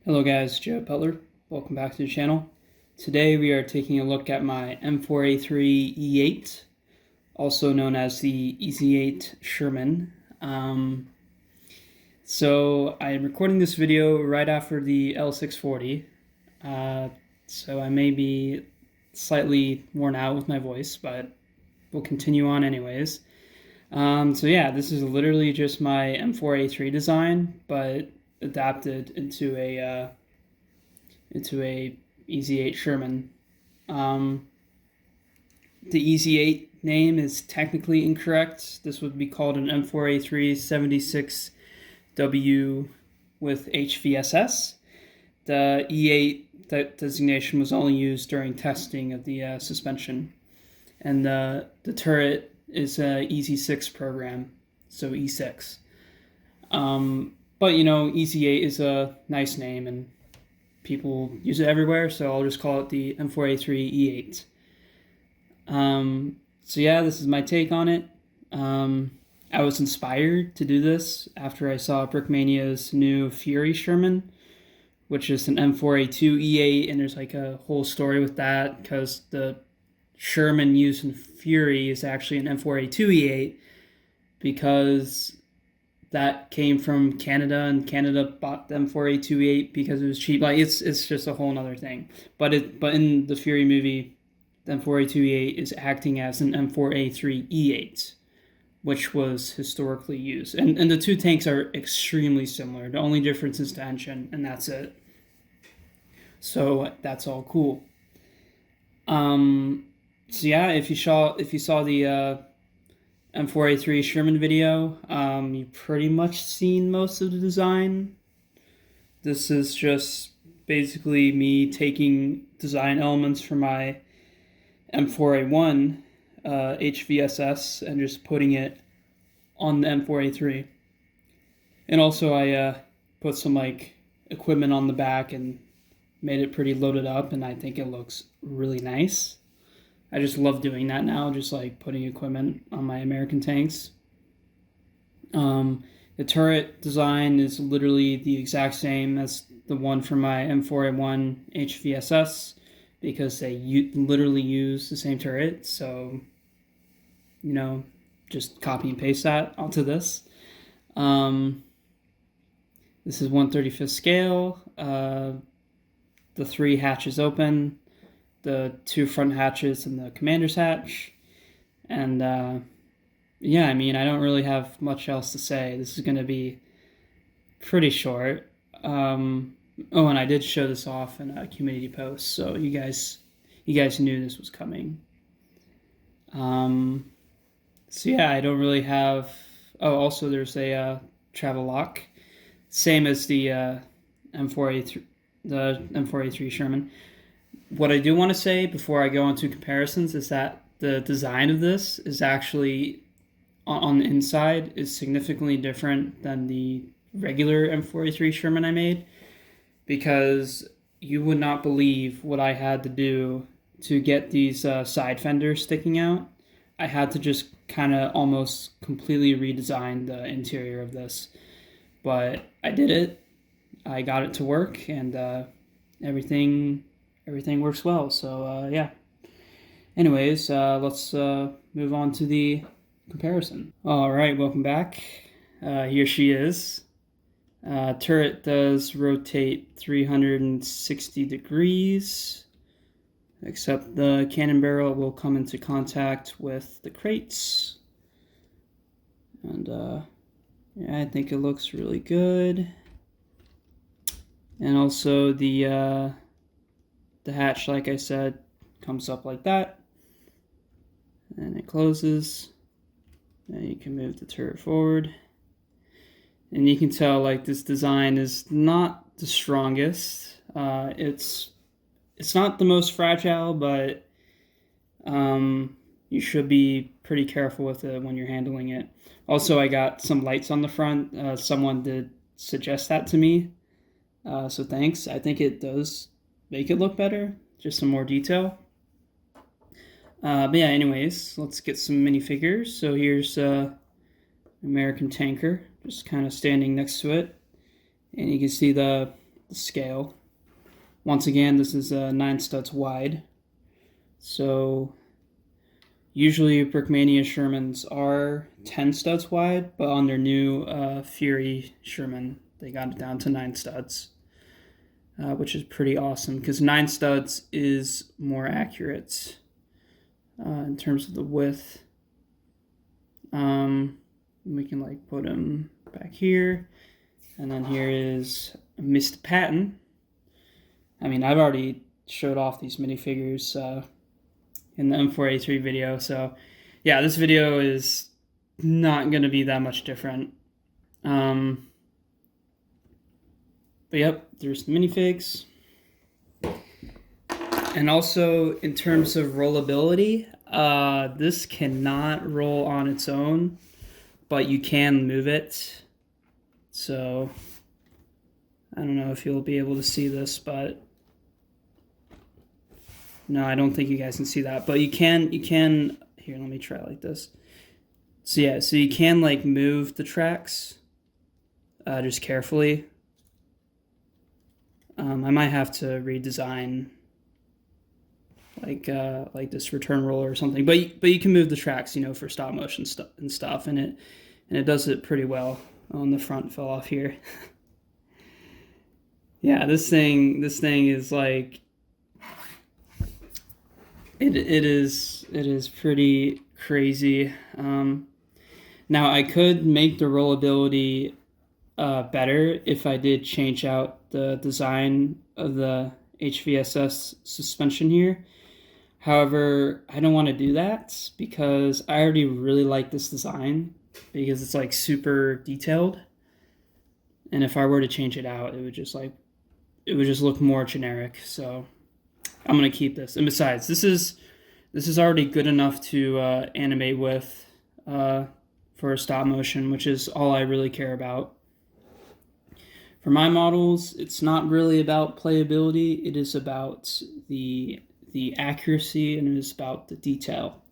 Hello guys, Joe Butler. Welcome back to the channel. Today we are taking a look at my M4A3E8, also known as the EZ8 Sherman. So I'm recording this video right after the L640, so I may be slightly worn out with my voice, but we'll continue on anyways. So yeah, this is literally just my M4A3 design, but adapted into a EZ8 Sherman. The EZ8 name is technically incorrect. This would be called an M4A3 76W with HVSS. The E8 designation was only used during testing of the suspension, and the turret is a EZ6 program, so E6. But you know, EZ8 is a nice name and people use it everywhere, so I'll just call it the M4A3E8. So yeah, this is my take on it. I was inspired to do this after I saw Brickmania's new Fury Sherman, which is an M4A2E8, and there's like a whole story with that because the Sherman used in Fury is actually an M4A2E8 because that came from Canada, and Canada bought the M4A2E8 because it was cheap. Like it's just a whole nother thing. But in the Fury movie, the M4A2E8 is acting as an M4A3E8, which was historically used. And the two tanks are extremely similar. The only difference is the engine, and that's it. So that's all cool. So yeah, if you saw the M4A3 Sherman video, you've pretty much seen most of the design. This is just basically me taking design elements from my M4A1 HVSS and just putting it on the M4A3. And also I put some like equipment on the back and made it pretty loaded up, and I think it looks really nice. I just love doing that now, just like putting equipment on my American tanks. The turret design is literally the exact same as the one from my M4A1 HVSS because they literally use the same turret. So, you know, just copy and paste that onto this. This is 1/35 scale. The 3 hatches open, the 2 front hatches and the commander's hatch. And yeah, I mean, I don't really have much else to say. This is going to be pretty short. Oh, and I did show this off in a community post, so you guys knew this was coming. So yeah, I don't really have. Oh, also there's a travel lock, same as the M4A3 Sherman. What I do want to say before I go into comparisons is that the design of this is actually on the inside is significantly different than the regular M4A3 Sherman I made, because you would not believe what I had to do to get these side fenders sticking out. I had to just kind of almost completely redesign the interior of this, but I did it. I got it to work, and everything works well. So yeah. Anyways, let's move on to the comparison. All right, welcome back. Here she is. Turret does rotate 360 degrees, except the cannon barrel will come into contact with the crates. And yeah, I think it looks really good. And also the hatch, like I said, comes up like that, and it closes. And you can move the turret forward, and you can tell like this design is not the strongest. It's not the most fragile, but you should be pretty careful with it when you're handling it. Also, I got some lights on the front. Someone did suggest that to me, so thanks. I think it does make it look better, just some more detail. But yeah, anyways, let's get some minifigures. So here's American tanker, just kind of standing next to it, and you can see the the scale. Once again, this is 9 studs wide. So usually Brickmania Shermans are 10 studs wide, but on their new Fury Sherman, they got it down to 9 studs, which is pretty awesome because 9 studs is more accurate in terms of the width. We can like put them back here, and then here is Mr. Patton. I mean, I've already showed off these minifigures in the M4A3 video, so yeah, this video is not going to be that much different. But yep, there's the minifigs. And also, in terms of rollability, this cannot roll on its own, but you can move it. So, I don't know if you'll be able to see this, but no, I don't think you guys can see that. But you can, here, let me try like this. So yeah, so you can like move the tracks just carefully. I might have to redesign like this return roller or something, but you can move the tracks, you know, for stop motion stuff, and it does it pretty well. On the front fell off here. Yeah, this thing is like it is pretty crazy. Now I could make the rollability better if I did change out the design of the HVSS suspension here. However, I don't want to do that because I already really like this design because it's like super detailed. And if I were to change it out, it would just look more generic. So I'm gonna keep this. And besides, this is already good enough to animate with for stop motion, which is all I really care about. For my models, it's not really about playability. It is about the accuracy, and it is about the detail.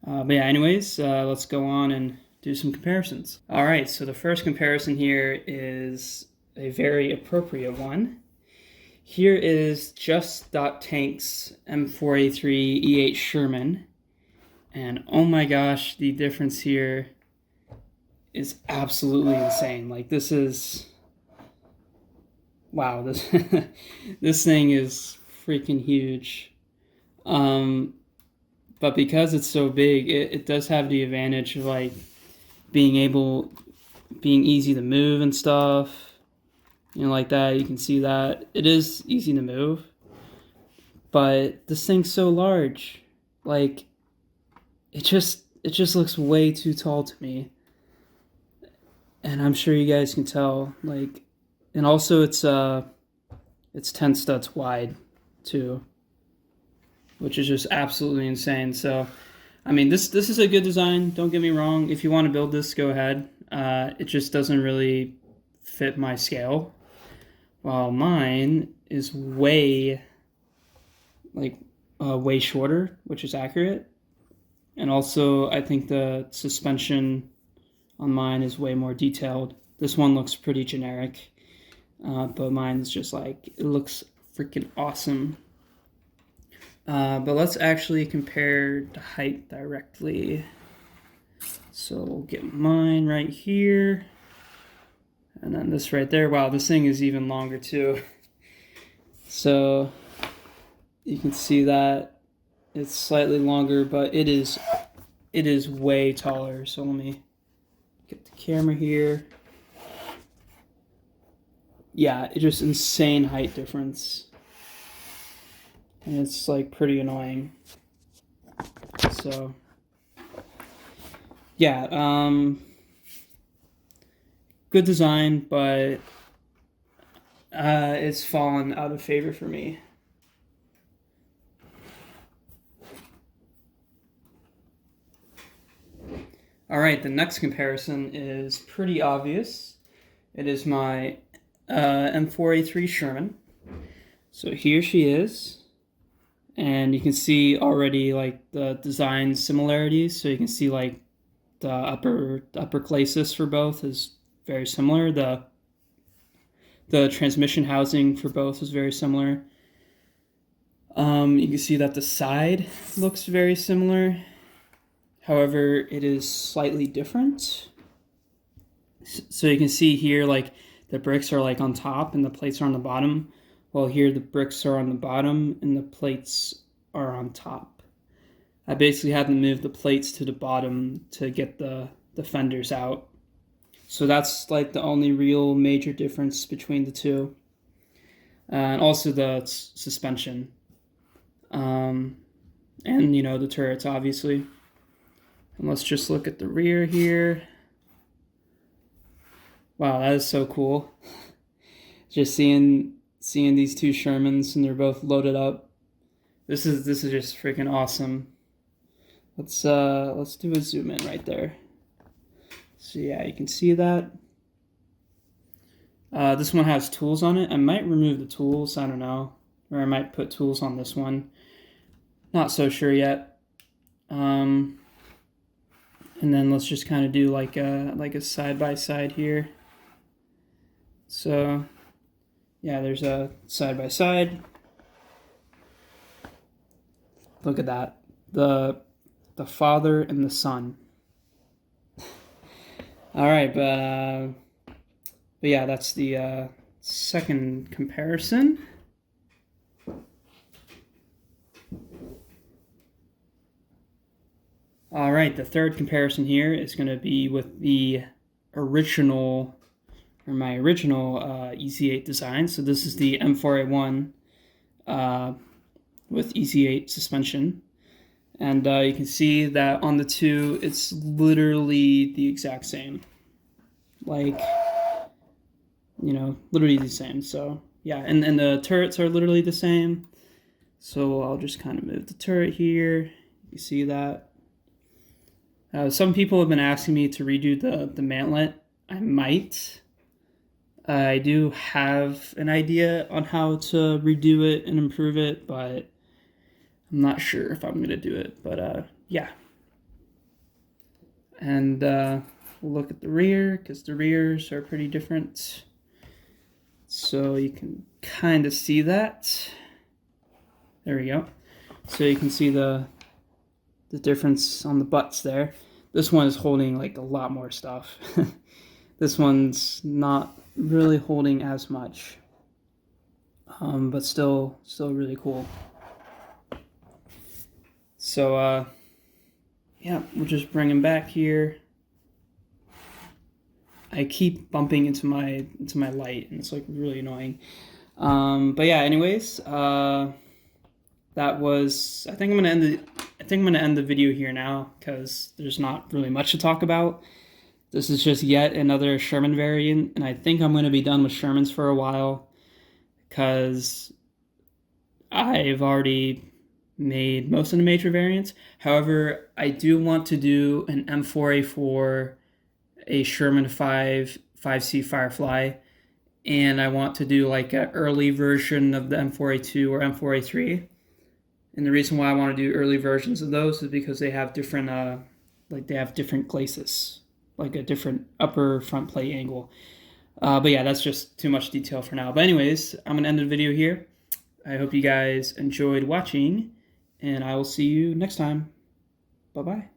But yeah, anyways, let's go on and do some comparisons. All right, so the first comparison here is a very appropriate one. Here is Just.Tank's M4A3E8 Sherman, and oh my gosh, the difference here is absolutely insane. Like, this is, wow, this this thing is freaking huge. But because it's so big, it does have the advantage of like being easy to move and stuff. You know, like that, you can see that. It is easy to move. But this thing's so large. Like, it just looks way too tall to me. And I'm sure you guys can tell. Like, and also it's 10 studs wide too, which is just absolutely insane. So, I mean, this is a good design. Don't get me wrong. If you want to build this, go ahead. It just doesn't really fit my scale. While mine is way shorter, which is accurate. And also, I think the suspension on mine is way more detailed. This one looks pretty generic, but mine's just like, it looks freaking awesome. But let's actually compare the height directly. So we'll get mine right here. And then this right there. Wow, this thing is even longer too. So you can see that it's slightly longer, but it is way taller. So let me get the camera here. Yeah, it's just insane height difference. And it's like pretty annoying. So yeah, good design, but it's fallen out of favor for me. All right, the next comparison is pretty obvious. It is my M4A3 Sherman. So here she is. And you can see already like the design similarities. So you can see like the upper glacis for both is very similar. The The transmission housing for both is very similar. You can see that the side looks very similar. However, it is slightly different. So you can see here, like, the bricks are like on top and the plates are on the bottom. While here the bricks are on the bottom and the plates are on top. I basically had to move the plates to the bottom to get the fenders out. So that's like the only real major difference between the two. And also the suspension. And, you know, the turrets, obviously. And let's just look at the rear here. Wow, that is so cool. Just seeing these two Shermans and they're both loaded up. This is just freaking awesome. Let's do a zoom in right there. So yeah, you can see that. This one has tools on it. I might remove the tools, I don't know. Or I might put tools on this one. Not so sure yet. And then let's just kind of do like a side by side here. So yeah, there's a side by side. Look at that. The father and the son. All right, but yeah, that's the second comparison. All right, the third comparison here is going to be with the original, or my original EZ8 design. So this is the M4A1 with EZ8 suspension. And you can see that on the two, it's literally the exact same. Like, you know, literally the same. So yeah, and the turrets are literally the same. So I'll just kind of move the turret here. You see that. Some people have been asking me to redo the mantlet. I might. I do have an idea on how to redo it and improve it, but I'm not sure if I'm going to do it. But yeah. And we'll look at the rear, because the rears are pretty different. So you can kind of see that. There we go. So you can see the difference on the butts there. This one is holding like a lot more stuff. This one's not really holding as much, but still really cool. So yeah, we'll just bring him back here. I keep bumping into my light, and it's like really annoying. But yeah, anyways, that was. I think I'm gonna end the video here now, because there's not really much to talk about. This is just yet another Sherman variant, and I think I'm gonna be done with Shermans for a while, because I've already made most of the major variants. However, I do want to do an M4A4, a Sherman 5C Firefly, and I want to do like an early version of the M4A2 or M4A3. And the reason why I want to do early versions of those is because they have different different glacis, like a different upper front plate angle. But yeah, that's just too much detail for now. But anyways, I'm gonna end the video here. I hope you guys enjoyed watching, and I will see you next time. Bye-bye.